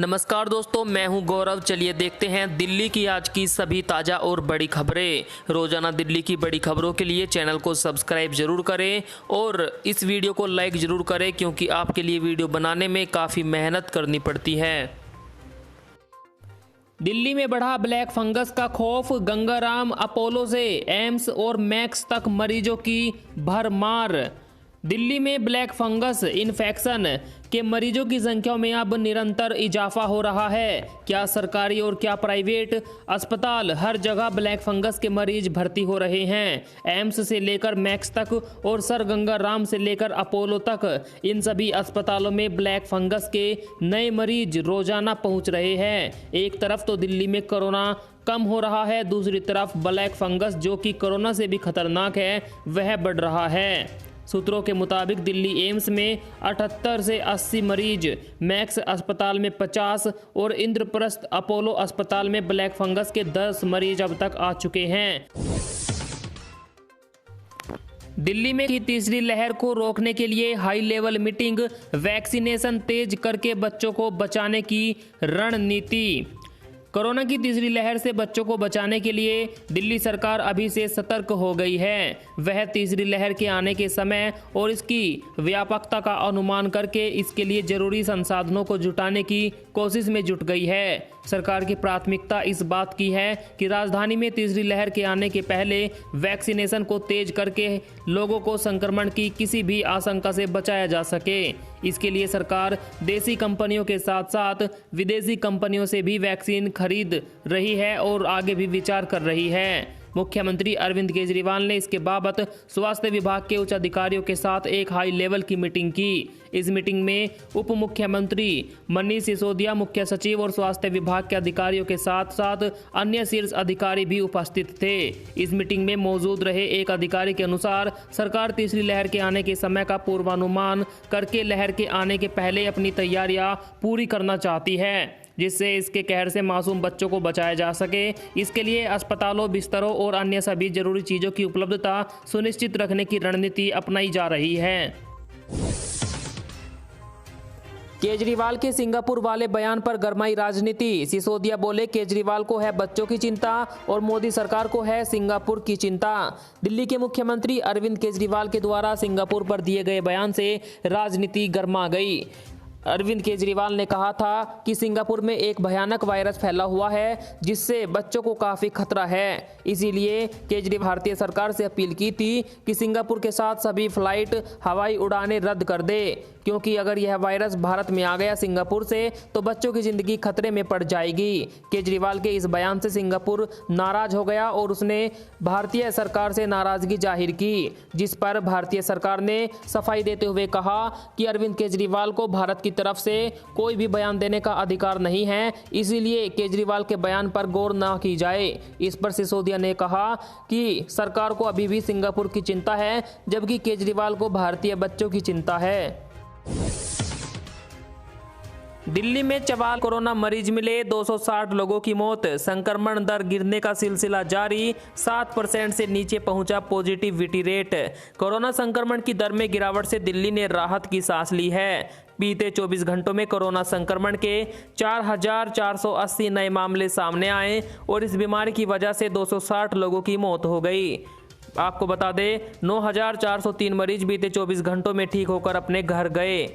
नमस्कार दोस्तों, मैं हूं गौरव। चलिए देखते हैं दिल्ली की आज की सभी ताज़ा और बड़ी खबरें। रोजाना दिल्ली की बड़ी खबरों के लिए चैनल को सब्सक्राइब जरूर करें और इस वीडियो को लाइक जरूर करें, क्योंकि आपके लिए वीडियो बनाने में काफ़ी मेहनत करनी पड़ती है। दिल्ली में बढ़ा ब्लैक फंगस का खौफ, गंगाराम अपोलो से एम्स और मैक्स तक मरीजों की भरमार। दिल्ली में ब्लैक फंगस इन्फेक्शन के मरीजों की संख्या में अब निरंतर इजाफा हो रहा है। क्या सरकारी और क्या प्राइवेट अस्पताल, हर जगह ब्लैक फंगस के मरीज भर्ती हो रहे हैं। एम्स से लेकर मैक्स तक और सर गंगाराम से लेकर अपोलो तक, इन सभी अस्पतालों में ब्लैक फंगस के नए मरीज रोजाना पहुंच रहे हैं। एक तरफ तो दिल्ली में कोरोना कम हो रहा है, दूसरी तरफ ब्लैक फंगस जो कि कोरोना से भी खतरनाक है वह बढ़ रहा है। सूत्रों के मुताबिक दिल्ली एम्स में 78 से 80 मरीज, मैक्स अस्पताल में 50 और इंद्रप्रस्थ अपोलो अस्पताल में ब्लैक फंगस के 10 मरीज अब तक आ चुके हैं। दिल्ली में की तीसरी लहर को रोकने के लिए हाई लेवल मीटिंग, वैक्सीनेशन तेज करके बच्चों को बचाने की रणनीति। कोरोना की तीसरी लहर से बच्चों को बचाने के लिए दिल्ली सरकार अभी से सतर्क हो गई है। वह तीसरी लहर के आने के समय और इसकी व्यापकता का अनुमान करके इसके लिए जरूरी संसाधनों को जुटाने की कोशिश में जुट गई है। सरकार की प्राथमिकता इस बात की है कि राजधानी में तीसरी लहर के आने के पहले वैक्सीनेशन को तेज करके लोगों को संक्रमण की किसी भी आशंका से बचाया जा सके। इसके लिए सरकार देसी कंपनियों के साथ साथ विदेशी कंपनियों से भी वैक्सीन खरीद रही है और आगे भी विचार कर रही है। मुख्यमंत्री अरविंद केजरीवाल ने इसके बाबत स्वास्थ्य विभाग के उच्च अधिकारियों के साथ एक हाई लेवल की मीटिंग की। इस मीटिंग में उप मुख्यमंत्री मनीष सिसोदिया, मुख्य सचिव और स्वास्थ्य विभाग के अधिकारियों के साथ साथ अन्य शीर्ष अधिकारी भी उपस्थित थे। इस मीटिंग में मौजूद रहे एक अधिकारी के अनुसार सरकार तीसरी लहर के आने के समय का पूर्वानुमान करके लहर के आने के पहले अपनी तैयारियां पूरी करना चाहती है, जिससे इसके कहर से मासूम बच्चों को बचाया जा सके। इसके लिए अस्पतालों, बिस्तरों और अन्य सभी जरूरी चीज़ों की उपलब्धता सुनिश्चित रखने की रणनीति अपनाई जा रही है। केजरीवाल के सिंगापुर वाले बयान पर गरमाई राजनीति। सिसोदिया बोले, केजरीवाल को है बच्चों की चिंता और मोदी सरकार को है सिंगापुर की चिंता। दिल्ली के मुख्यमंत्री अरविंद केजरीवाल के द्वारा सिंगापुर पर दिए गए बयान से राजनीति गरमा गई। अरविंद केजरीवाल ने कहा था कि सिंगापुर में एक भयानक वायरस फैला हुआ है जिससे बच्चों को काफ़ी खतरा है। इसीलिए केजरीवाल भारतीय सरकार से अपील की थी कि सिंगापुर के साथ सभी फ्लाइट, हवाई उड़ानें रद्द कर दे, क्योंकि अगर यह वायरस भारत में आ गया सिंगापुर से तो बच्चों की ज़िंदगी खतरे में पड़ जाएगी। केजरीवाल के इस बयान से सिंगापुर नाराज हो गया और उसने भारतीय सरकार से नाराज़गी जाहिर की, जिस पर भारतीय सरकार ने सफाई देते हुए कहा कि अरविंद केजरीवाल को भारत की तरफ से कोई भी बयान देने का अधिकार नहीं है, इसीलिए केजरीवाल के बयान पर गौर न की जाए। इस पर सिसोदिया ने कहा कि सरकार को अभी भी सिंगापुर की चिंता है, जबकि केजरीवाल को भारतीय बच्चों की चिंता है। दिल्ली में 44 कोरोना मरीज मिले, 260 लोगों की मौत, संक्रमण दर गिरने का सिलसिला जारी, 7% से नीचे पहुंचा पॉजिटिविटी रेट। कोरोना संक्रमण की दर में गिरावट से दिल्ली ने राहत की सांस ली है। बीते 24 घंटों में कोरोना संक्रमण के 4,480 नए मामले सामने आए और इस बीमारी की वजह से 260 लोगों की मौत हो गई। आपको बता दें, 9,403 मरीज बीते 24 घंटों में ठीक होकर अपने घर गए।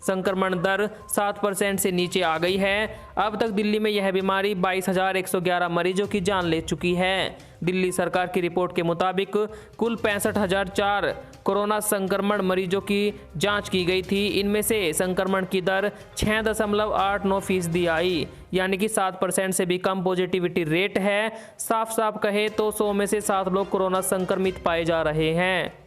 संक्रमण दर 7% से नीचे आ गई है। अब तक दिल्ली में यह बीमारी 22,111 मरीजों की जान ले चुकी है। दिल्ली सरकार की रिपोर्ट के मुताबिक कुल 65,004 कोरोना संक्रमण मरीजों की जांच की गई थी। इनमें से संक्रमण की दर 6.89% आई, यानी कि 7% से भी कम पॉजिटिविटी रेट है। साफ साफ कहे तो 100 में से 7 लोग कोरोना संक्रमित पाए जा रहे हैं।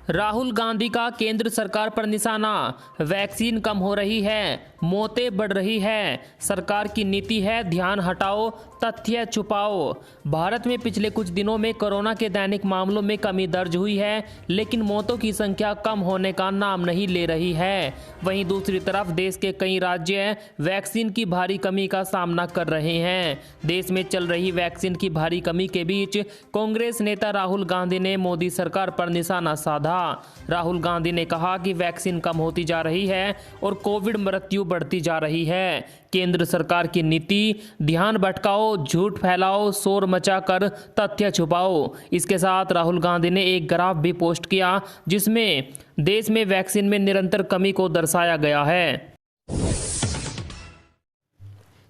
राहुल गांधी का केंद्र सरकार पर निशाना, वैक्सीन कम हो रही है, मौतें बढ़ रही है, सरकार की नीति है ध्यान हटाओ, तथ्य छुपाओ। भारत में पिछले कुछ दिनों में कोरोना के दैनिक मामलों में कमी दर्ज हुई है, लेकिन मौतों की संख्या कम होने का नाम नहीं ले रही है। वहीं दूसरी तरफ देश के कई राज्य वैक्सीन की भारी कमी का सामना कर रहे हैं। देश में चल रही वैक्सीन की भारी कमी के बीच कांग्रेस नेता राहुल गांधी ने मोदी सरकार पर निशाना साधा। बढ़ा। राहुल गांधी ने कहा कि वैक्सीन कम होती जा रही है और कोविड मृत्यु बढ़ती जा रही है। केंद्र सरकार की नीति ध्यान भटकाओ, झूठ फैलाओ, शोर मचाकर तथ्य छुपाओ। इसके साथ राहुल गांधी ने एक ग्राफ भी पोस्ट किया जिसमें देश में वैक्सीन में निरंतर कमी को दर्शाया गया है।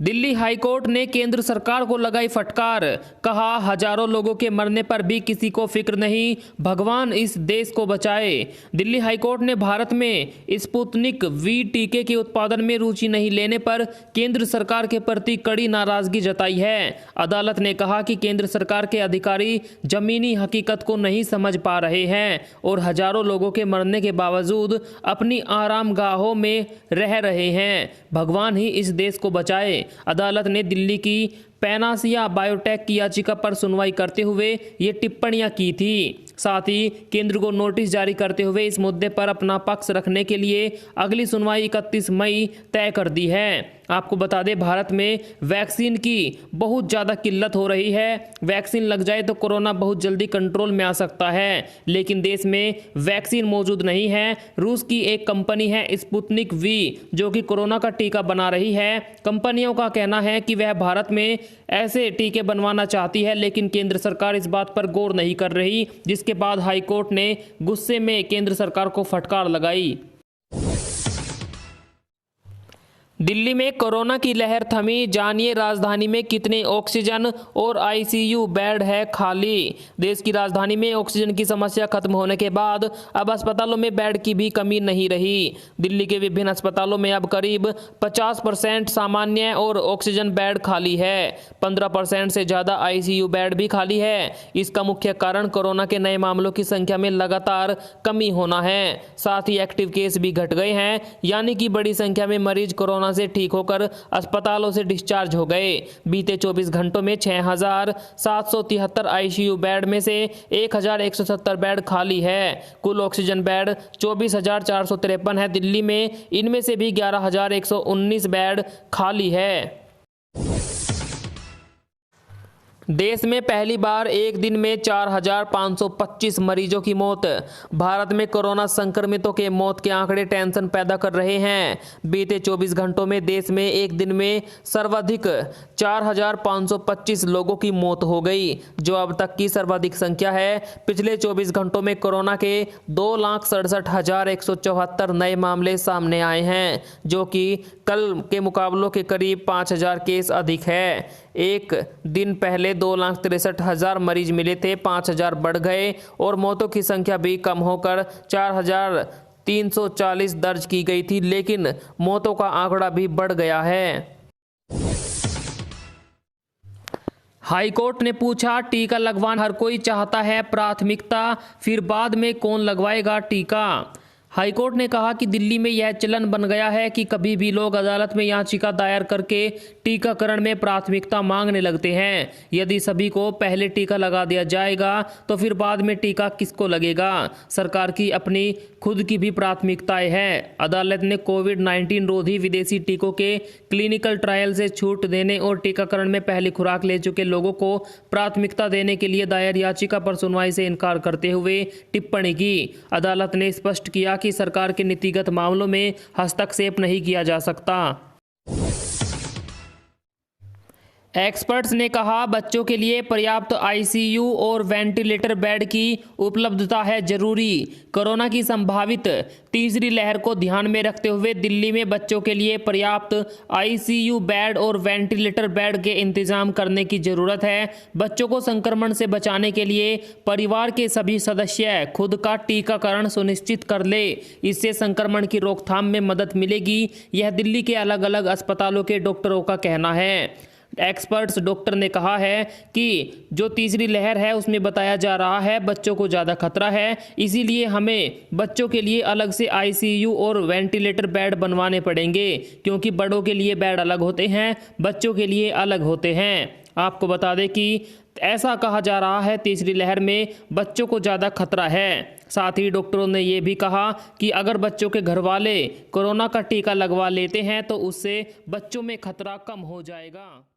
दिल्ली हाईकोर्ट ने केंद्र सरकार को लगाई फटकार, कहा हजारों लोगों के मरने पर भी किसी को फिक्र नहीं, भगवान इस देश को बचाए। दिल्ली हाईकोर्ट ने भारत में स्पुतनिक वी टीके के उत्पादन में रुचि नहीं लेने पर केंद्र सरकार के प्रति कड़ी नाराजगी जताई है। अदालत ने कहा कि केंद्र सरकार के अधिकारी जमीनी हकीकत को नहीं समझ पा रहे हैं और हजारों लोगों के मरने के बावजूद अपनी आरामगाहों में रह रहे हैं, भगवान ही इस देश को बचाए। अदालत ने दिल्ली की पैनासिया बायोटेक की याचिका पर सुनवाई करते हुए ये टिप्पणियां की थी। साथ ही केंद्र को नोटिस जारी करते हुए इस मुद्दे पर अपना पक्ष रखने के लिए अगली सुनवाई 31 मई तय कर दी है। आपको बता दें, भारत में वैक्सीन की बहुत ज़्यादा किल्लत हो रही है। वैक्सीन लग जाए तो कोरोना बहुत जल्दी कंट्रोल में आ सकता है, लेकिन देश में वैक्सीन मौजूद नहीं है। रूस की एक कंपनी है स्पुतनिक वी जो कि कोरोना का टीका बना रही है। कंपनियों का कहना है कि वह भारत में ऐसे टीके बनवाना चाहती है, लेकिन केंद्र सरकार इस बात पर गौर नहीं कर रही, जिसके बाद हाईकोर्ट ने गुस्से में केंद्र सरकार को फटकार लगाई। दिल्ली में कोरोना की लहर थमी, जानिए राजधानी में कितने ऑक्सीजन और आईसीयू बेड है खाली। देश की राजधानी में ऑक्सीजन की समस्या खत्म होने के बाद अब अस्पतालों में बेड की भी कमी नहीं रही। दिल्ली के विभिन्न अस्पतालों में अब करीब 50% सामान्य और ऑक्सीजन बेड खाली है। 15% से ज़्यादा आईसीयू बेड भी खाली है। इसका मुख्य कारण कोरोना के नए मामलों की संख्या में लगातार कमी होना है। साथ ही एक्टिव केस भी घट गए हैं, यानी कि बड़ी संख्या में मरीज कोरोना से ठीक होकर अस्पतालों से डिस्चार्ज हो गए। बीते 24 घंटों में 6,773 आईसीयू बेड में से 1,170 बेड खाली है। कुल ऑक्सीजन बेड 24,453 है दिल्ली में, इनमें से भी 11,119 बेड खाली है। देश में पहली बार एक दिन में 4,525 मरीजों की मौत। भारत में कोरोना संक्रमितों के मौत के आंकड़े टेंशन पैदा कर रहे हैं। बीते 24 घंटों में देश में एक दिन में सर्वाधिक 4,525 लोगों की मौत हो गई, जो अब तक की सर्वाधिक संख्या है। पिछले 24 घंटों में कोरोना के 2,67,174 नए मामले सामने आए हैं, जो कि कल के मुकाबलों के करीब 5,000 केस अधिक है। एक दिन पहले 2,63,000 मरीज मिले थे, 5,000 बढ़ गए और मौतों की संख्या भी कम होकर 4,340 दर्ज की गई थी, लेकिन मौतों का आंकड़ा भी बढ़ गया है। हाईकोर्ट ने पूछा, टीका लगवाना हर कोई चाहता है प्राथमिकता, फिर बाद में कौन लगवाएगा टीका। हाईकोर्ट ने कहा कि दिल्ली में यह चलन बन गया है कि कभी भी लोग अदालत में याचिका दायर करके टीकाकरण में प्राथमिकता मांगने लगते हैं। यदि सभी को पहले टीका लगा दिया जाएगा तो फिर बाद में टीका किसको लगेगा। सरकार की अपनी खुद की भी प्राथमिकताएं हैं। अदालत ने कोविड-19 रोधी विदेशी टीकों के क्लिनिकल ट्रायल से छूट देने और टीकाकरण में पहली खुराक ले चुके लोगों को प्राथमिकता देने के लिए दायर याचिका पर सुनवाई से इनकार करते हुए टिप्पणी की। अदालत ने स्पष्ट किया कि सरकार के नीतिगत मामलों में हस्तक्षेप नहीं किया जा सकता। एक्सपर्ट्स ने कहा, बच्चों के लिए पर्याप्त आईसीयू और वेंटिलेटर बेड की उपलब्धता है जरूरी। कोरोना की संभावित तीसरी लहर को ध्यान में रखते हुए दिल्ली में बच्चों के लिए पर्याप्त आईसीयू बेड और वेंटिलेटर बेड के इंतजाम करने की जरूरत है। बच्चों को संक्रमण से बचाने के लिए परिवार के सभी सदस्य खुद का टीकाकरण सुनिश्चित कर ले, इससे संक्रमण की रोकथाम में मदद मिलेगी। यह दिल्ली के अलग अलग अस्पतालों के डॉक्टरों का कहना है। एक्सपर्ट्स डॉक्टर ने कहा है कि जो तीसरी लहर है उसमें बताया जा रहा है बच्चों को ज़्यादा खतरा है, इसीलिए हमें बच्चों के लिए अलग से आईसीयू और वेंटिलेटर बेड बनवाने पड़ेंगे, क्योंकि बड़ों के लिए बेड अलग होते हैं, बच्चों के लिए अलग होते हैं। आपको बता दें कि ऐसा कहा जा रहा है तीसरी लहर में बच्चों को ज़्यादा खतरा है। साथ ही डॉक्टरों ने ये भी कहा कि अगर बच्चों के घर वाले कोरोना का टीका लगवा लेते हैं तो उससे बच्चों में खतरा कम हो जाएगा।